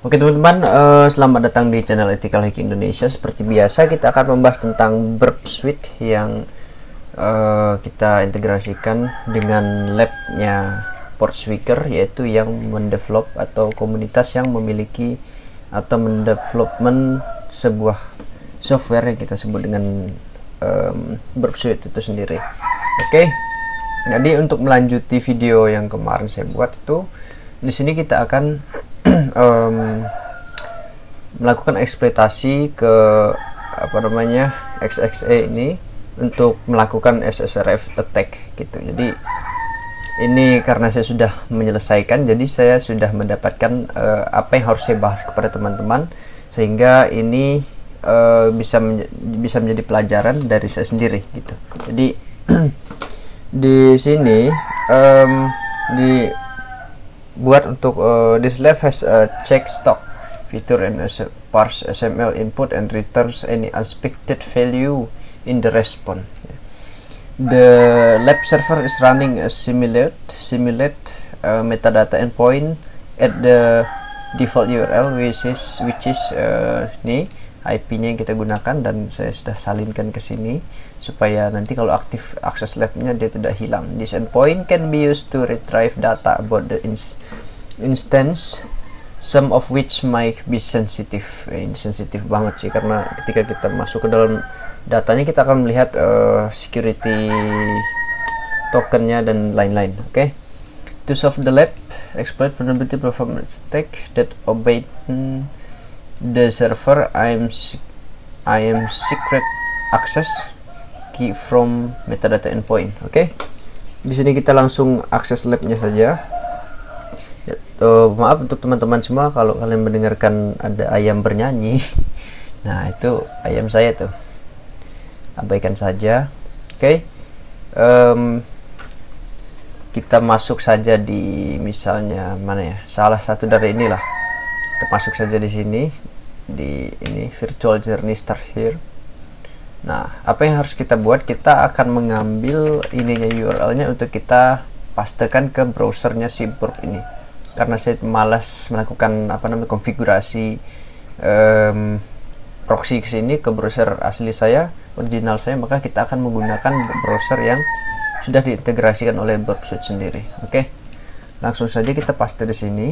Oke teman-teman, selamat datang di channel Ethical Hacking Indonesia. Seperti biasa kita akan membahas tentang Burp Suite yang kita integrasikan dengan labnya Portswigger, yaitu yang mendevelop atau komunitas yang memiliki atau mendevelopment sebuah software yang kita sebut dengan Burp Suite itu sendiri. Oke, jadi untuk melanjuti video yang kemarin saya buat itu, di sini kita akan melakukan eksploitasi ke XXE ini untuk melakukan SSRF attack gitu. Jadi ini karena saya sudah menyelesaikan, jadi saya sudah mendapatkan apa yang harus saya bahas kepada teman-teman, sehingga ini bisa menjadi pelajaran dari saya sendiri gitu. Jadi di sini buat untuk this lab has a check stock feature and parse XML input and returns any unexpected value in the response. The lab server is running a simulate metadata endpoint at the default URL which is ini IP-nya yang kita gunakan, dan saya sudah salinkan ke sini supaya nanti kalau aktif akses labnya dia tidak hilang. This endpoint can be used to retrieve data about the instance, some of which might be sensitive. Ini sensitif banget sih, karena ketika kita masuk ke dalam datanya kita akan melihat security tokennya dan lain-lain. Oke. To solve the lab exploit vulnerability performance attack that obeyed the server, I am secret access key from metadata endpoint. Oke. Di sini kita langsung akses labnya saja. Ya, maaf untuk teman-teman semua kalau kalian mendengarkan ada ayam bernyanyi. Nah, itu ayam saya tuh. Abaikan saja. Oke. Kita masuk saja di misalnya mana ya? Salah satu dari inilah. Kita masuk saja di sini, di ini virtual journey start here. Nah, apa yang harus kita buat? Kita akan mengambil ininya URL-nya untuk kita pastekan ke browsernya si Burp ini. Karena saya malas melakukan konfigurasi proxy ke sini ke browser asli saya, original saya, maka kita akan menggunakan browser yang sudah diintegrasikan oleh Burp Suite sendiri. Oke. Langsung saja kita paste di sini.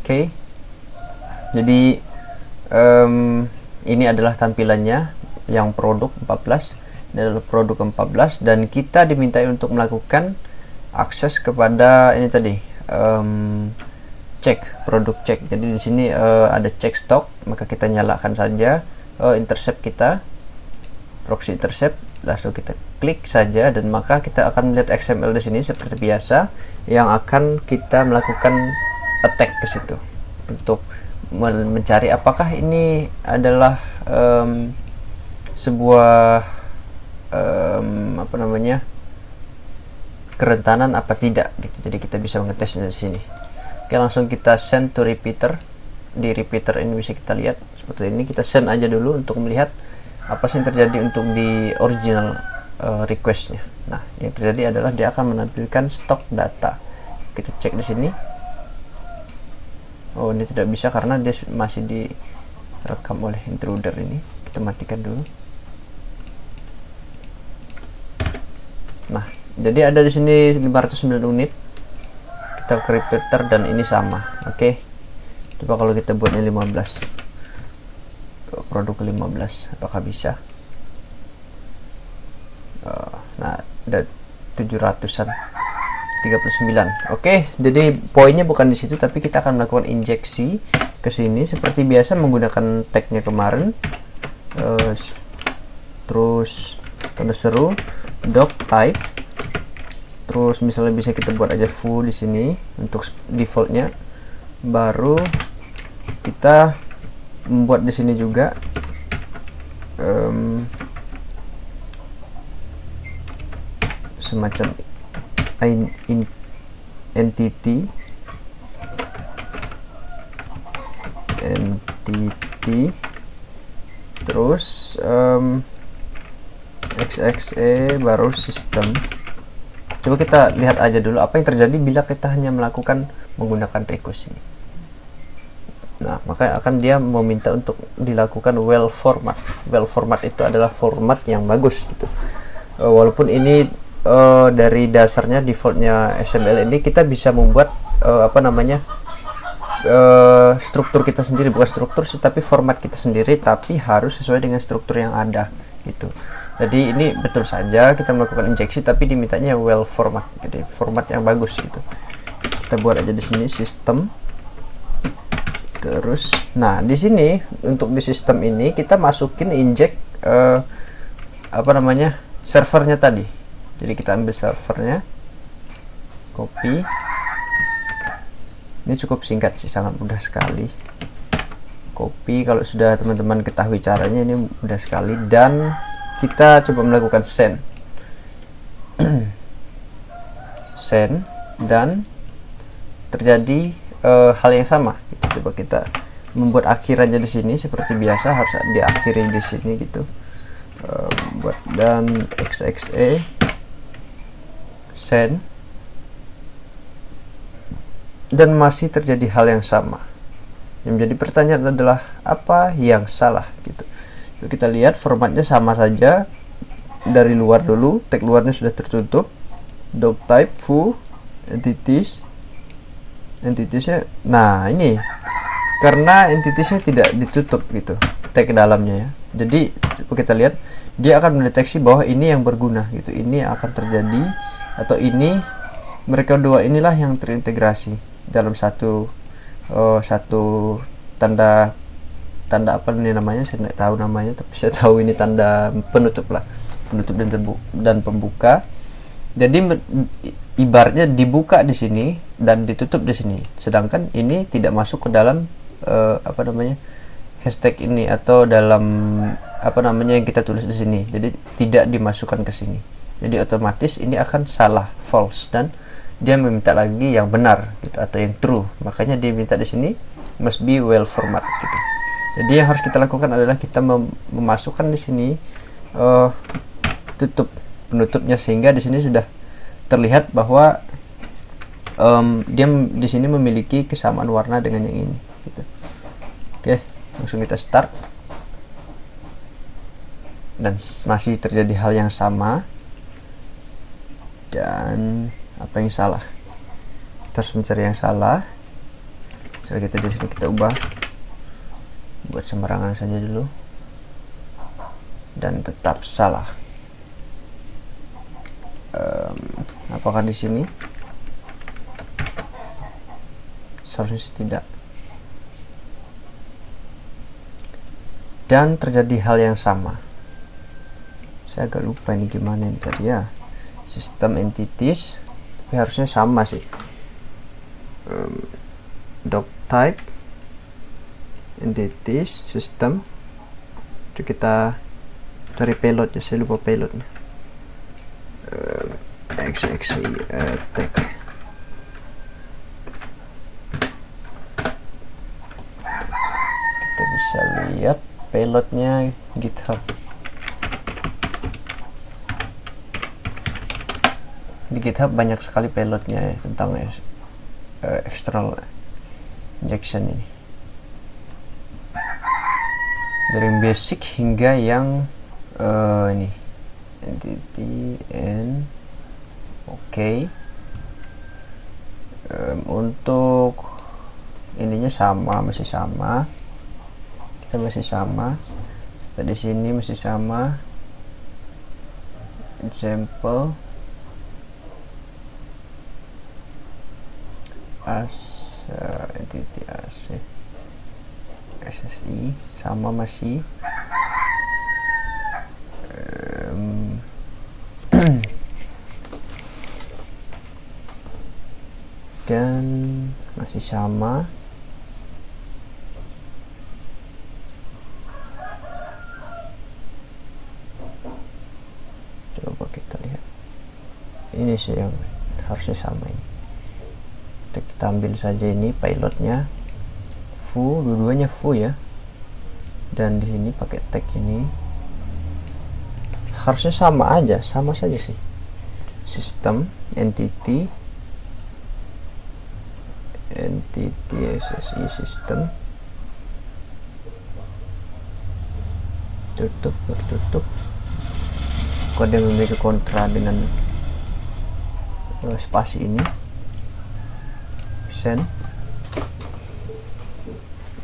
Oke. Jadi ini adalah tampilannya yang produk 14, adalah produk 14, dan kita dimintai untuk melakukan akses kepada ini tadi cek produk cek. Jadi di sini ada cek stock, maka kita nyalakan saja intercept kita, proxy intercept, langsung kita klik saja, dan maka kita akan melihat XML di sini seperti biasa yang akan kita melakukan attack ke situ untuk mencari apakah ini adalah sebuah kerentanan apa tidak gitu. Jadi kita bisa mengetesnya di sini. Oke, langsung kita send to repeater. Di repeater ini bisa kita lihat seperti ini. Kita send aja dulu untuk melihat apa sih yang terjadi untuk di original requestnya. Nah, yang terjadi adalah dia akan menampilkan stok data. Kita cek di sini. Oh, ini tidak bisa karena dia masih direkam oleh intruder ini. Kita matikan dulu. Nah, jadi ada di sini 509 unit. Kita ke repeater dan ini sama. Oke. Coba kalau kita buatnya 15. Produk 15, apakah bisa? Nah, ada 700-an. 39. Oke, jadi poinnya bukan di situ, tapi kita akan melakukan injeksi ke sini seperti biasa menggunakan tagnya kemarin. Terus tanda seru doc type. Terus misalnya bisa kita buat aja full di sini untuk defaultnya. Baru kita membuat di sini juga semacam entity terus XXE baru system. Coba kita lihat aja dulu apa yang terjadi bila kita hanya melakukan menggunakan request ini. Nah, maka akan dia meminta untuk dilakukan well format. Well format itu adalah format yang bagus gitu. Walaupun ini dari dasarnya defaultnya XML ini kita bisa membuat struktur kita sendiri, bukan struktur sih, tapi format kita sendiri, tapi harus sesuai dengan struktur yang ada gitu. Jadi ini betul saja kita melakukan injeksi tapi dimintanya well format, jadi format yang bagus gitu. Kita buat aja di sini sistem. Terus nah di sini untuk di sistem ini kita masukin inject servernya tadi. Jadi kita ambil servernya, copy. Ini cukup singkat sih, sangat mudah sekali. Copy, kalau sudah teman-teman ketahui caranya ini mudah sekali. Dan kita coba melakukan send. Send, dan terjadi hal yang sama. Coba kita membuat akhirannya di sini seperti biasa, harus diakhiri di sini gitu. Buat dan XXE send, dan masih terjadi hal yang sama. Yang menjadi pertanyaan adalah apa yang salah gitu. Yuk kita lihat formatnya sama saja. Dari luar dulu, tag luarnya sudah tertutup. Doc type foo entitiesnya. Nah ini karena entitiesnya tidak ditutup gitu, tag dalamnya ya. Jadi kita lihat dia akan mendeteksi bahwa ini yang berguna gitu. Ini akan terjadi atau ini, mereka dua inilah yang terintegrasi dalam satu tanda apa ini namanya, saya tidak tahu namanya, tapi saya tahu ini tanda penutup lah, penutup dan pembuka. Jadi ibaratnya dibuka di sini dan ditutup di sini, sedangkan ini tidak masuk ke dalam hashtag ini atau dalam yang kita tulis di sini. Jadi tidak dimasukkan ke sini. Jadi otomatis ini akan salah, false, dan dia meminta lagi yang benar gitu, atau yang true. Makanya dia minta di sini must be well format gitu. Jadi yang harus kita lakukan adalah kita memasukkan di sini tutup penutupnya, sehingga di sini sudah terlihat bahwa dia di sini memiliki kesamaan warna dengan yang ini gitu. Oke, langsung kita start. Dan masih terjadi hal yang sama. Dan apa yang salah? Kita harus mencari yang salah. Misalnya kita di sini kita ubah, buat sembarangan saja dulu, dan tetap salah. Apakah di sini? Seharusnya tidak. Dan terjadi hal yang sama. Saya agak lupa ini gimana ini tadi ya. Sistem entities, tapi harusnya sama sih. Doc type entities system. Itu kita cari payload ya, saya lupa payloadnya. XXE tag. Kita bisa lihat payloadnya GitHub. Di GitHub banyak sekali payloadnya tentang external injection ini, dari yang basic hingga yang ini entity and okay. Untuk ininya sama, masih sama, kita masih sama sampai di sini, masih sama. Example as entity as SSI sama masih. Dan masih sama. Coba kita lihat, ini sih yang harusnya sama ini. Kita ambil saja ini payloadnya foo, dua-duanya foo ya, dan di sini pakai tag ini harusnya sama saja sih. Sistem entity SSI system, tutup, tertutup. Kode memiliki kontra dengan spasi ini, send,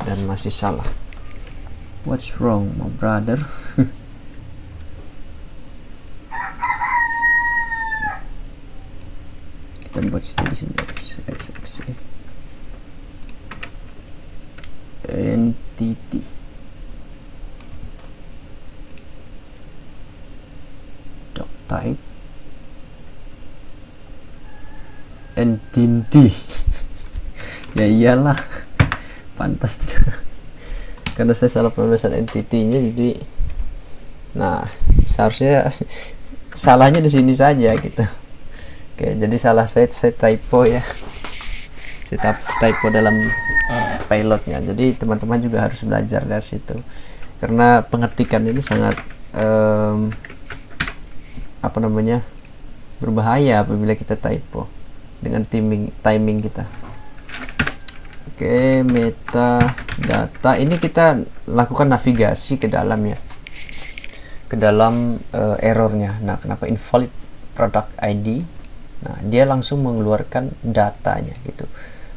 dan masih salah. What's wrong, my brother? Kita buat di sini XXX entity dot type entity. Ya iyalah, pantas karena saya salah penulisan entity-nya, jadi nah seharusnya salahnya di sini saja gitu. Oke, jadi salah saya typo ya, saya typo dalam pilotnya. Jadi teman-teman juga harus belajar dari situ, karena pengetikan ini sangat berbahaya apabila kita typo dengan timing kita. Oke, metadata ini kita lakukan navigasi ke dalam ya, ke dalam errornya. Nah, kenapa invalid product ID? Nah, dia langsung mengeluarkan datanya gitu.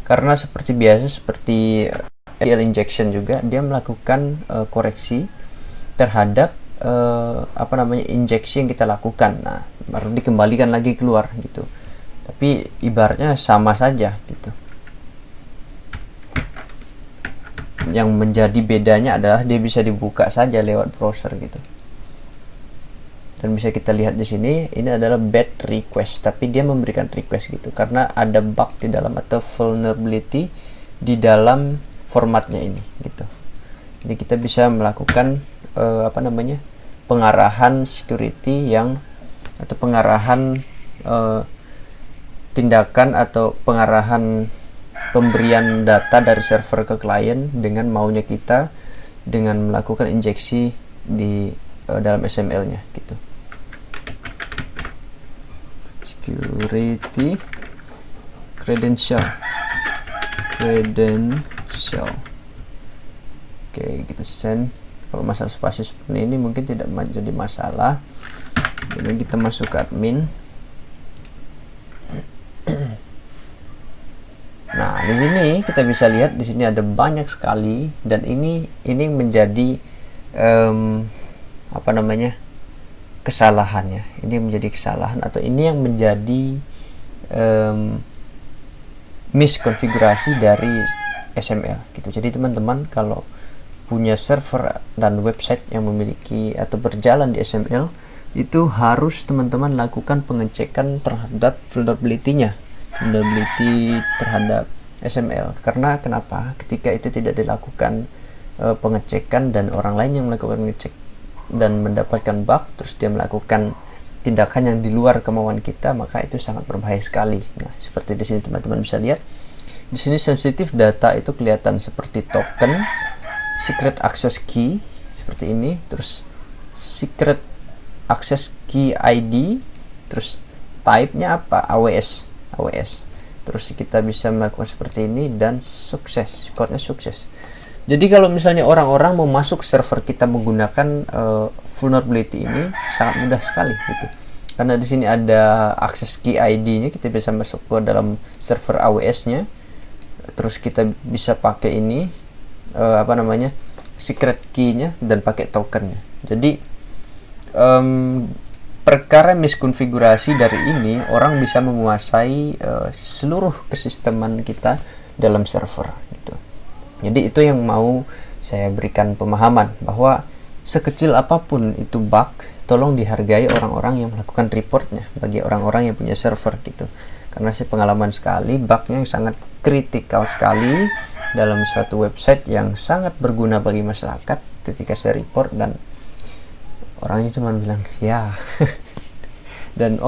Karena seperti biasa, seperti SQL injection juga, dia melakukan koreksi terhadap injeksi yang kita lakukan. Nah, baru dikembalikan lagi keluar gitu. Tapi ibaratnya sama saja gitu. Yang menjadi bedanya adalah dia bisa dibuka saja lewat browser gitu. Dan bisa kita lihat di sini, ini adalah bad request, tapi dia memberikan request gitu karena ada bug di dalam atau vulnerability di dalam formatnya ini gitu. Jadi kita bisa melakukan pengarahan security atau pengarahan tindakan atau pengarahan pemberian data dari server ke klien dengan maunya kita, dengan melakukan injeksi di dalam XML-nya gitu. Security credential. Oke, kita send. Kalau masalah spasi seperti ini mungkin tidak jadi masalah. Kemudian kita masuk ke admin. Nah, di sini kita bisa lihat di sini ada banyak sekali, dan ini menjadi kesalahannya. Ini menjadi kesalahan, atau ini yang menjadi miskonfigurasi dari XML gitu. Jadi teman-teman kalau punya server dan website yang memiliki atau berjalan di XML, itu harus teman-teman lakukan pengecekan terhadap vulnerability terhadap XML. Karena kenapa? Ketika itu tidak dilakukan pengecekan dan orang lain yang melakukan ngecek dan mendapatkan bug, terus dia melakukan tindakan yang di luar kemauan kita, maka itu sangat berbahaya sekali. Nah, seperti di sini teman-teman bisa lihat, di sini sensitif data itu kelihatan seperti token, secret access key seperti ini, terus secret access key ID, terus type-nya apa? AWS. Terus kita bisa melakukan seperti ini dan sukses, code-nya sukses. Jadi kalau misalnya orang-orang mau masuk server kita menggunakan vulnerability ini, sangat mudah sekali gitu. Karena di sini ada access key ID-nya, kita bisa masuk ke dalam server AWS-nya. Terus kita bisa pakai ini secret key-nya dan pakai token-nya. Jadi perkara miskonfigurasi dari ini, orang bisa menguasai seluruh kesisteman kita dalam server gitu. Jadi itu yang mau saya berikan pemahaman, bahwa sekecil apapun itu bug, tolong dihargai orang-orang yang melakukan reportnya, bagi orang-orang yang punya server gitu. Karena saya pengalaman sekali, bugnya yang sangat kritikal sekali dalam suatu website yang sangat berguna bagi masyarakat. Ketika saya report, dan orangnya cuma bilang ya dan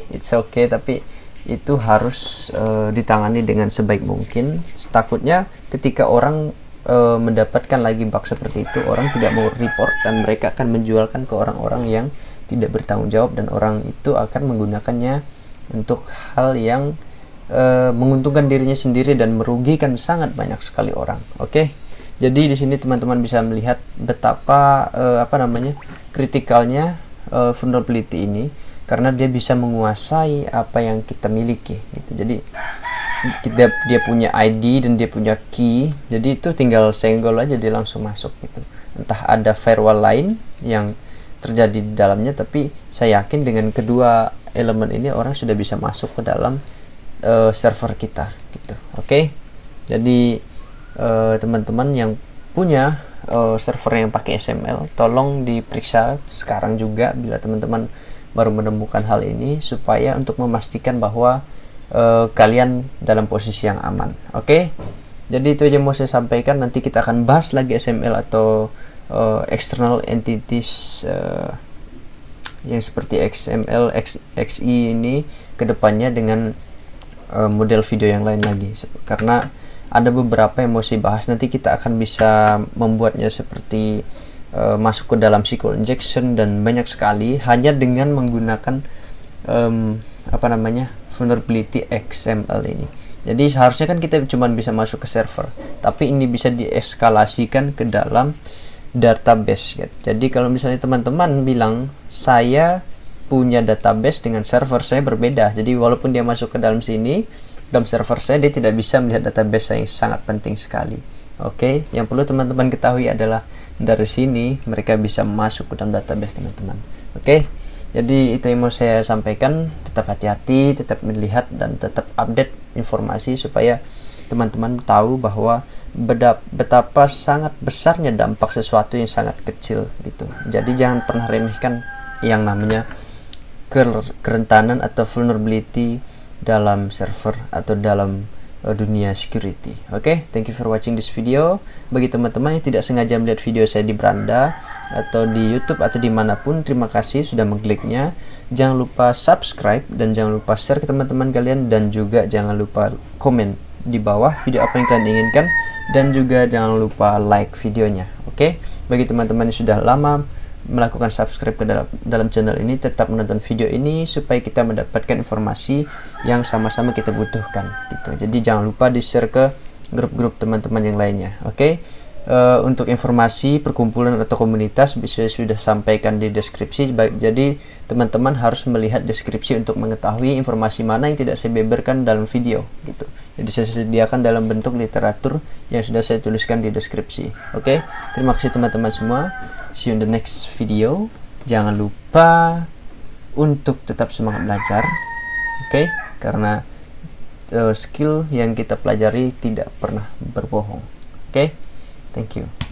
it's okay, tapi itu harus ditangani dengan sebaik mungkin. Takutnya ketika orang mendapatkan lagi bug seperti itu, orang tidak mau report dan mereka akan menjualkan ke orang-orang yang tidak bertanggung jawab dan orang itu akan menggunakannya untuk hal yang menguntungkan dirinya sendiri dan merugikan sangat banyak sekali orang. Oke. Jadi di sini teman-teman bisa melihat betapa kritikalnya vulnerability ini, karena dia bisa menguasai apa yang kita miliki gitu. Jadi dia punya ID dan dia punya key, jadi itu tinggal senggol aja dia langsung masuk gitu. Entah ada firewall lain yang terjadi di dalamnya, tapi saya yakin dengan kedua elemen ini orang sudah bisa masuk ke dalam server kita gitu. Oke. Jadi teman-teman yang punya server yang pakai XML, tolong diperiksa sekarang juga bila teman-teman baru menemukan hal ini, supaya untuk memastikan bahwa kalian dalam posisi yang aman. Oke. Jadi itu aja mau saya sampaikan. Nanti kita akan bahas lagi XML atau external entities yang seperti XML, XI ini kedepannya dengan model video yang lain lagi, karena ada beberapa yang mau saya bahas. Nanti kita akan bisa membuatnya seperti masuk ke dalam SQL injection dan banyak sekali hanya dengan menggunakan vulnerability XML ini. Jadi seharusnya kan kita cuma bisa masuk ke server, tapi ini bisa dieskalasikan ke dalam database gitu. Jadi kalau misalnya teman-teman bilang saya punya database dengan server saya berbeda, jadi walaupun dia masuk ke dalam sini, dalam server saya, dia tidak bisa melihat database saya yang sangat penting sekali. Oke, yang perlu teman-teman ketahui adalah dari sini mereka bisa masuk ke dalam database teman-teman. Oke, jadi itu yang mau saya sampaikan. Tetap hati-hati, tetap melihat dan tetap update informasi supaya teman-teman tahu bahwa betapa sangat besarnya dampak sesuatu yang sangat kecil gitu. Jadi jangan pernah remehkan yang namanya kerentanan atau vulnerability dalam server atau dalam dunia security. Oke, thank you for watching this video. Bagi teman-teman yang tidak sengaja melihat video saya di beranda atau di YouTube atau dimanapun, terima kasih sudah mengkliknya. Jangan lupa subscribe dan jangan lupa share ke teman-teman kalian, dan juga jangan lupa komen di bawah video apa yang kalian inginkan, dan juga jangan lupa like videonya. Oke, bagi teman-teman yang sudah lama melakukan subscribe ke dalam channel ini, tetap menonton video ini supaya kita mendapatkan informasi yang sama-sama kita butuhkan gitu. Jadi jangan lupa di share ke grup-grup teman-teman yang lainnya. Oke. Untuk informasi perkumpulan atau komunitas bisa sudah sampaikan di deskripsi. Jadi teman-teman harus melihat deskripsi untuk mengetahui informasi mana yang tidak saya beberkan dalam video gitu. Jadi saya sediakan dalam bentuk literatur yang sudah saya tuliskan di deskripsi. Oke. Terima kasih teman-teman semua. See you in the next video. Jangan lupa untuk tetap semangat belajar. Oke, karena skill yang kita pelajari tidak pernah berbohong. Oke. Thank you.